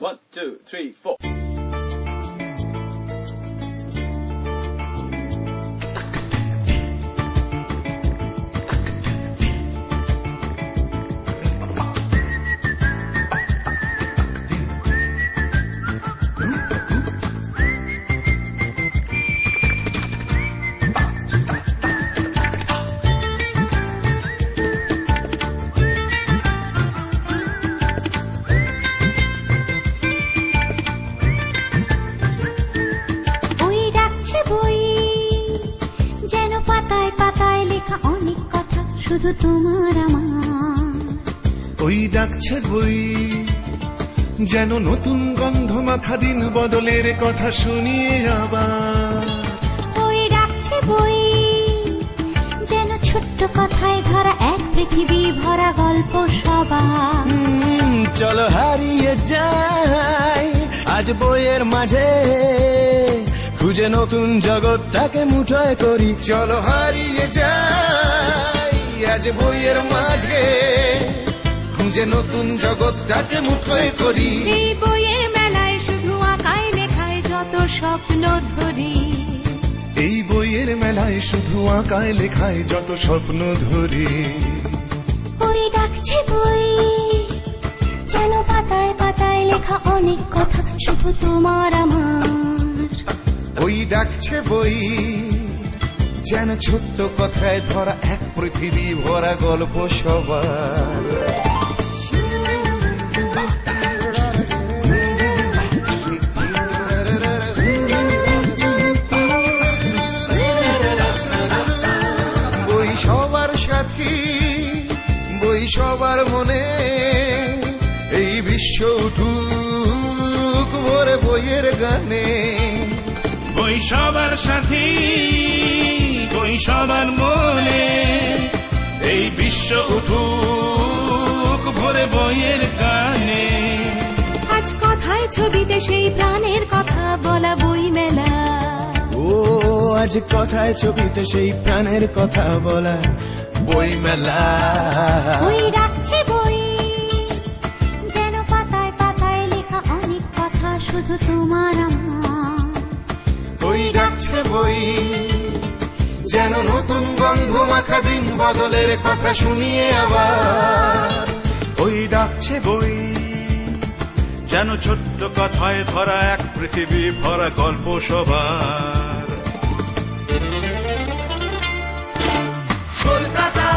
1, 2, 3, 4. শুধু তোমার আমার ওই ডাকছে বই যেন নতুন গন্ধ মাখা দিন বদলের কথা শুনিয়ে আবার ওই ডাকছে বই যেন ছোট্ট কথায় ধরা এক পৃথিবী ভরা গল্প সবার চলো হারিয়ে যাই আজ বইয়ের মাঝে খুঁজে নতুন জগৎটাকে মুঠোয় করি চলো হারিয়ে যাই আজ বইয়ের মাঝে খুঁজে নতুন জগৎটাকে মুঠোয় করি এই বইয়ের মেলায় শুধু আঁকায় লেখায় যত স্বপ্ন ধরি এই বইয়ের মেলায় শুধু আঁকায় লেখায় যত স্বপ্ন ধরি ওই ডাকছে বই যেন পাতায় পাতায় লেখা অনেক কথা শুধু তোমার আমার ওই ডাকছে বই যেন ছোট্ট কথায় ধরা এক পৃথিবী ভরা গল্প সবার বই সবার সাথী বই সবার মনে এই বিশ্ব উঠুক ভরে বইয়ের গানে বই সবার সাথী বই সবার মনে এই বিশ্ব উঠুক ভরে বইয়ের গানে আজ কথায় ছবিতে সেই প্রাণের কথা বলা বই মেলা ও আজ কথায় ছবিতে সেই প্রাণের কথা বলা বই মেলা ওই ডাকছে বই যেন পাতায় পাতায় লেখা অনেক কথা শুধু তোমার আমার ওই ডাকছে বই যেন নতুন গন্ধ মাখা দিন বদলের কথা শুনিয়ে আবার ওই ডাকছে বই যেন ছোট্ট কথায় ধরা এক পৃথিবী ভরা গল্প সবার কলকাতা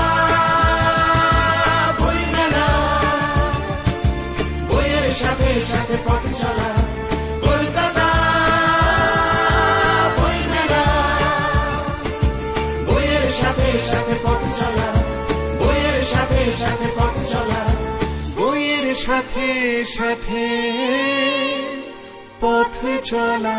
বই মেলা বইয়ের সাথে সাথে পথ চলা কলকাতা বই মেলা বইয়ের সাথে সাথে পথ চলা বইয়ের সাথে সাথে পথ চলা বইয়ের সাথে সাথে পথ চলা।